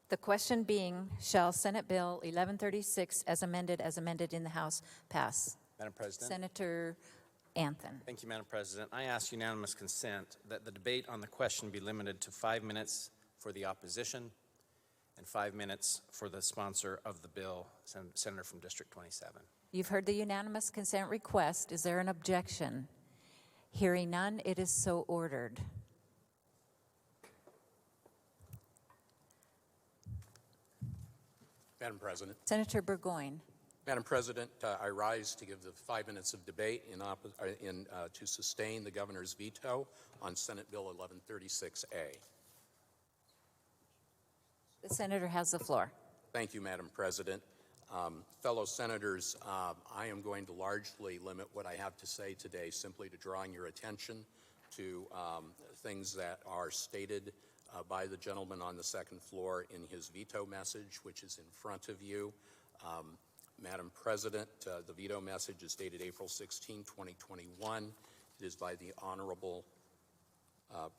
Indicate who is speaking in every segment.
Speaker 1: The question being, shall Senate Bill 1136 as amended in the House pass?
Speaker 2: Madam President.
Speaker 1: Senator Anthem.
Speaker 2: Thank you, Madam President. I ask unanimous consent that the debate on the question be limited to 5 minutes for the opposition and 5 minutes for the sponsor of the bill, Senator from District 27.
Speaker 1: You've heard the unanimous consent request. Is there an objection? Hearing none, it is so ordered.
Speaker 3: Madam President.
Speaker 1: Senator Burgoyne.
Speaker 3: Madam President, I rise to give the 5 minutes of debate to sustain the governor's veto on Senate Bill 1136A.
Speaker 1: The senator has the floor.
Speaker 3: Thank you, Madam President. Fellow senators, I am going to largely limit what I have to say today simply to drawing your attention to things that are stated by the gentleman on the second floor in his veto message, which is in front of you. Madam President, the veto message is dated April 16, 2021. It is by the Honorable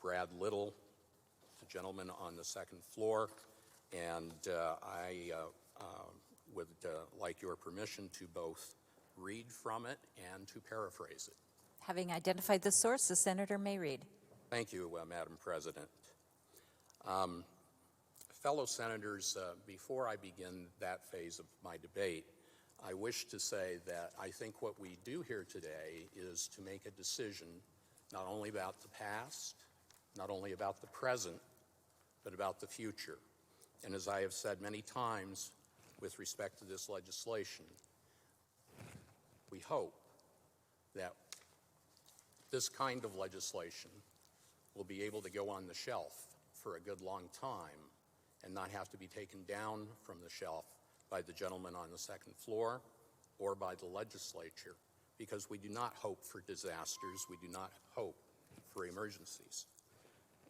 Speaker 3: Brad Little, the gentleman on the second floor, and I would like your permission to both read from it and to paraphrase it.
Speaker 1: Having identified the source, the senator may read.
Speaker 3: Thank you, Madam President. Fellow senators, before I begin that phase of my debate, I wish to say that I think what we do here today is to make a decision not only about the past, not only about the present, but about the future. And as I have said many times with respect to this legislation, we hope that this kind of legislation will be able to go on the shelf for a good long time and not have to be taken down from the shelf by the gentleman on the second floor or by the legislature, because we do not hope for disasters, we do not hope for emergencies.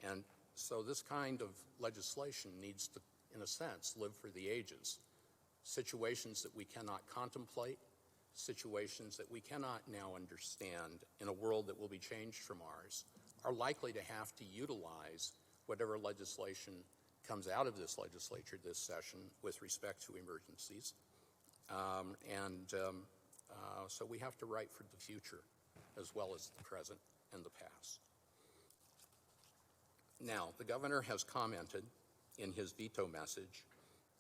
Speaker 3: And so this kind of legislation needs to, in a sense, live for the ages. Situations that we cannot contemplate, situations that we cannot now understand in a world that will be changed from ours, are likely to have to utilize whatever legislation comes out of this legislature this session with respect to emergencies. So we have to write for the future as well as the present and the past. Now, the governor has commented in his veto message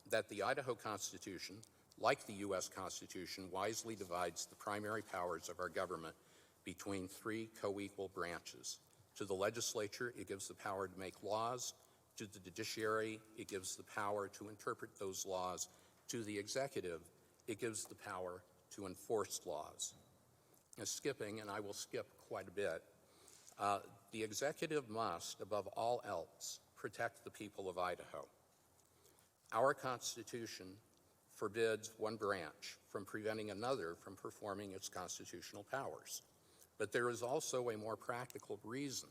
Speaker 3: that the Idaho Constitution, like the U.S. Constitution, wisely divides the primary powers of our government between three co-equal branches. To the legislature, it gives the power to make laws. To the judiciary, it gives the power to interpret those laws. To the executive, it gives the power to enforce laws. And I will skip quite a bit, the executive must, above all else, protect the people of Idaho. Our Constitution forbids one branch from preventing another from performing its constitutional powers. But there is also a more practical reason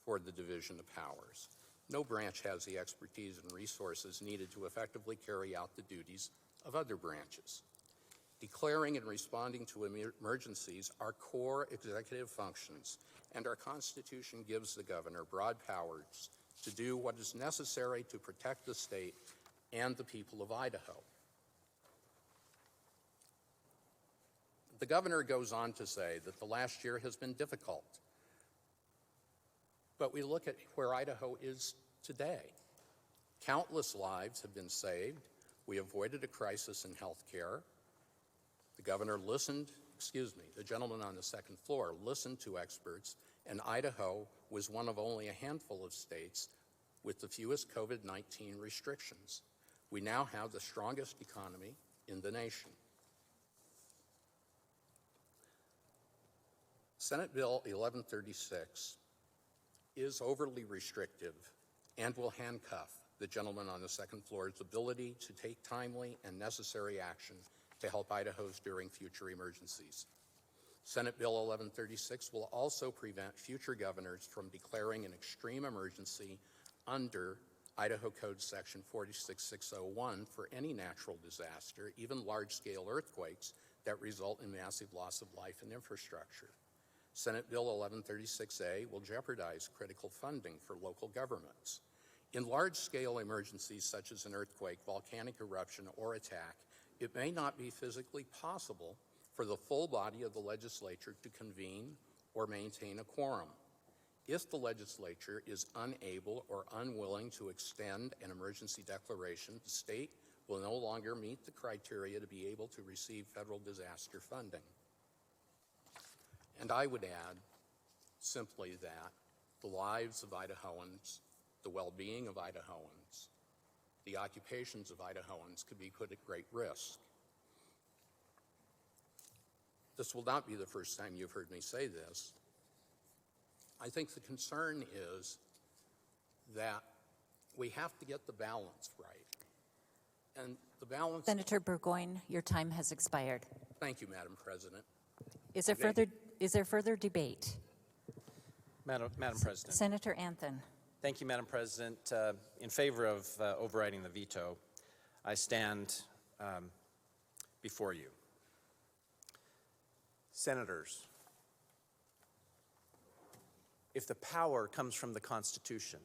Speaker 3: for the division of powers. No branch has the expertise and resources needed to effectively carry out the duties of other branches. Declaring and responding to emergencies are core executive functions, and our Constitution gives the governor broad powers to do what is necessary to protect the state and the people of Idaho. The governor goes on to say that the last year has been difficult, but we look at where Idaho is today. Countless lives have been saved. We avoided a crisis in health care. The governor the gentleman on the second floor listened to experts, and Idaho was one of only a handful of states with the fewest COVID-19 restrictions. We now have the strongest economy in the nation. Senate Bill 1136 is overly restrictive and will handcuff the gentleman on the second floor's ability to take timely and necessary action to help Idaho's during future emergencies. Senate Bill 1136 will also prevent future governors from declaring an extreme emergency under Idaho Code Section 46601 for any natural disaster, even large-scale earthquakes that result in massive loss of life and infrastructure. Senate Bill 1136A will jeopardize critical funding for local governments. In large-scale emergencies such as an earthquake, volcanic eruption, or attack, it may not be physically possible for the full body of the legislature to convene or maintain a quorum. If the legislature is unable or unwilling to extend an emergency declaration, the state will no longer meet the criteria to be able to receive federal disaster funding. And I would add simply that the lives of Idahoans, the well-being of Idahoans, the occupations of Idahoans could be put at great risk. This will not be the first time you've heard me say this. I think the concern is that we have to get the balance right. And the balance...
Speaker 1: Senator Burgoyne, your time has expired.
Speaker 3: Thank you, Madam President.
Speaker 1: Is there further debate?
Speaker 2: Madam President.
Speaker 1: Senator Anthon.
Speaker 2: Thank you, Madam President. In favor of overriding the veto, I stand before you. Senators, if the power comes from the Constitution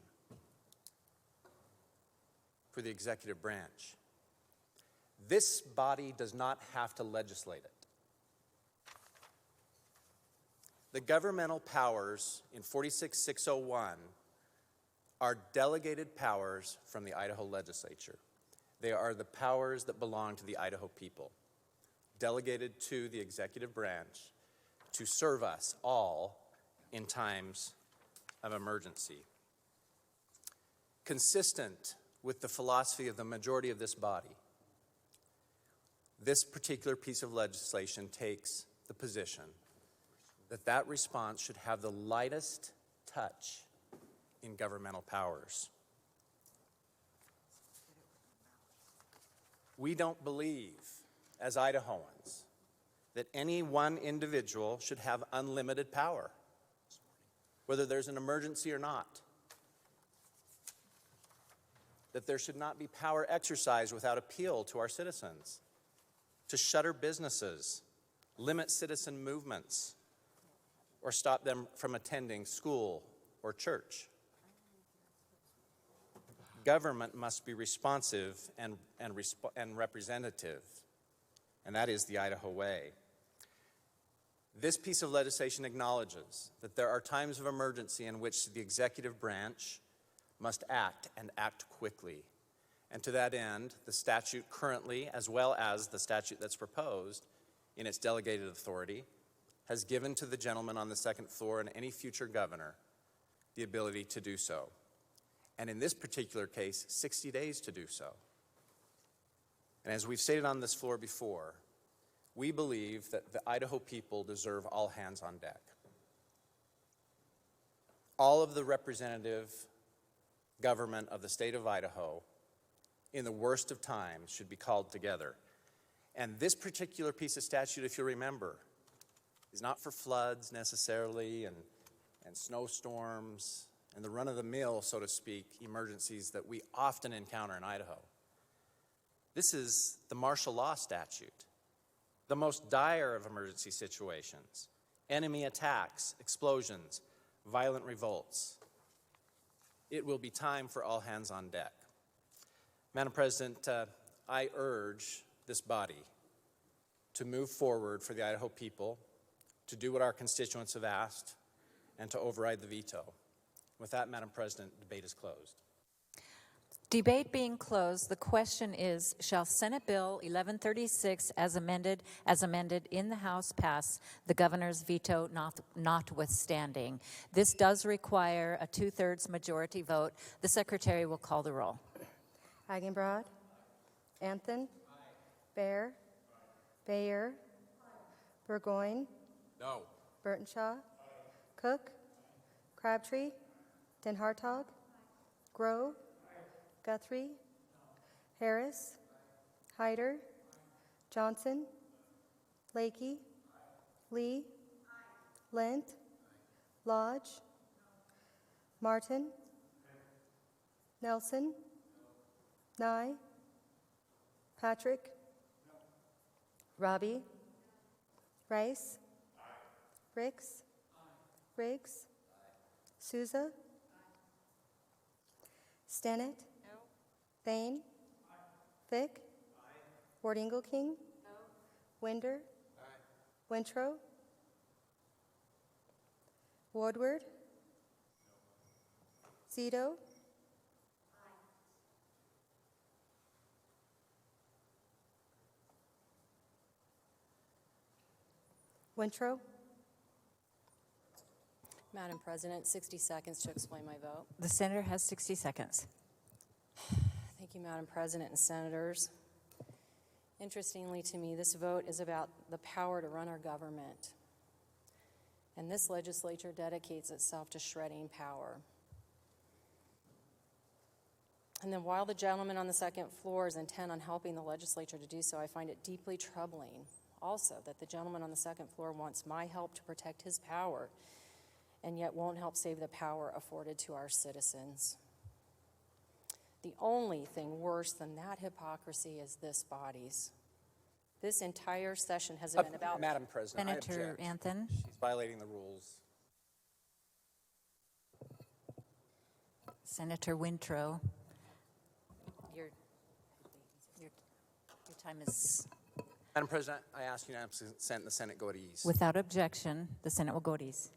Speaker 2: for the executive branch, this body does not have to legislate it. The governmental powers in 46601 are delegated powers from the Idaho legislature. They are the powers that belong to the Idaho people, delegated to the executive branch to serve us all in times of emergency. Consistent with the philosophy of the majority of this body, this particular piece of legislation takes the position that response should have the lightest touch in governmental powers. We don't believe, as Idahoans, that any one individual should have unlimited power, whether there's an emergency or not. That there should not be power exercised without appeal to our citizens, to shutter businesses, limit citizen movements, or stop them from attending school or church. Government must be responsive and representative, and that is the Idaho way. This piece of legislation acknowledges that there are times of emergency in which the executive branch must act and act quickly. And to that end, the statute currently, as well as the statute that's proposed in its delegated authority, has given to the gentleman on the second floor and any future governor the ability to do so. And in this particular case, 60 days to do so. And as we've stated on this floor before, we believe that the Idaho people deserve all hands on deck. All of the representative government of the state of Idaho, in the worst of times, should be called together. And this particular piece of statute, if you remember, is not for floods necessarily and snowstorms and the run-of-the-mill, so to speak, emergencies that we often encounter in Idaho. This is the martial law statute, the most dire of emergency situations, enemy attacks, explosions, violent revolts. It will be time for all hands on deck. Madam President, I urge this body to move forward for the Idaho people, to do what our constituents have asked, and to override the veto. With that, Madam President, debate is closed.
Speaker 1: Debate being closed, the question is, shall Senate Bill 1136 as amended in the House pass, the governor's veto notwithstanding? This does require a 2/3 majority vote. The secretary will call the roll.
Speaker 4: Eigenbrod. Anthon. Baer. Bayer. Burgoyne.
Speaker 3: No.
Speaker 4: Burtonshaw. Cook. Crabtree. Den Hartog. Grove. Guthrie. Harris. Hyder. Johnson. Lakey. Lee. Lent. Lodge. Martin. Nelson. Nye. Patrick. Robbie. Rice. Ricks. Riggs. Souza. Stinnett? No. Thane? Fick? Ward Engelking? No. Winder? Wintrow? Woodward? Zito? Wintrow?
Speaker 5: Madam President, 60 seconds to explain my vote.
Speaker 1: The senator has 60 seconds.
Speaker 5: Thank you, Madam President and Senators. Interestingly to me, this vote is about the power to run our government. And this legislature dedicates itself to shredding power. And then while the gentleman on the second floor is intent on helping the legislature to do so, I find it deeply troubling also that the gentleman on the second floor wants my help to protect his power and yet won't help save the power afforded to our citizens. The only thing worse than that hypocrisy is this body's. This entire session has been about...
Speaker 2: Madam President, I
Speaker 1: Senator
Speaker 2: object.
Speaker 1: Anthony?
Speaker 2: She's violating the rules.
Speaker 1: Senator Wintrow? Your time is...
Speaker 2: Madam President, I ask unanimous consent and the Senate go at ease.
Speaker 1: Without objection, the Senate will go at ease.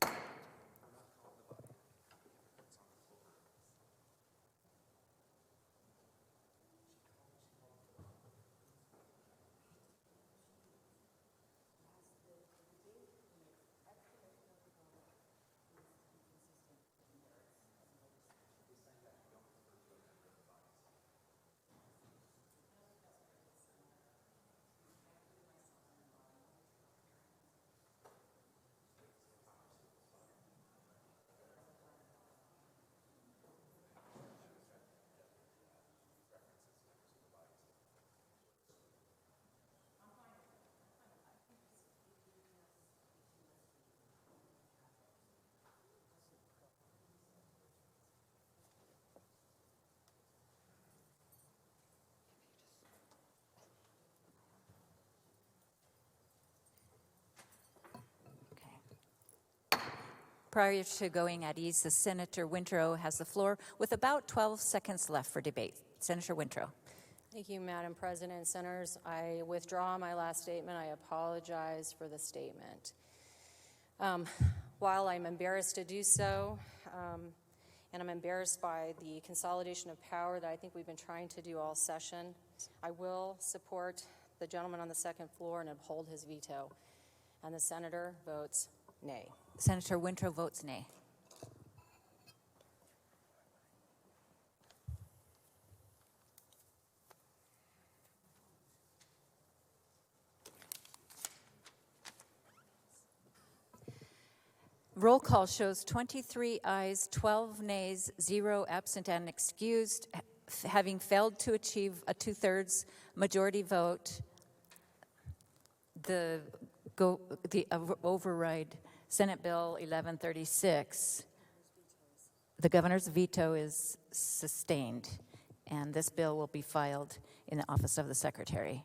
Speaker 1: Prior to going at ease, the Senator Wintrow has the floor with about 12 seconds left for debate. Senator Wintrow.
Speaker 5: Thank you, Madam President and Senators. I withdraw my last statement. I apologize for the statement. While I'm embarrassed to do so, and I'm embarrassed by the consolidation of power that I think we've been trying to do all session, I will support the gentleman on the second floor and uphold his veto. And the senator votes nay.
Speaker 1: Senator Wintrow votes nay. Roll call shows 23 ayes, 12 nays, 0 absent and excused. Having failed to achieve a two-thirds majority vote, the override Senate Bill 1136, the governor's veto is sustained, and this bill will be filed in the office of the secretary.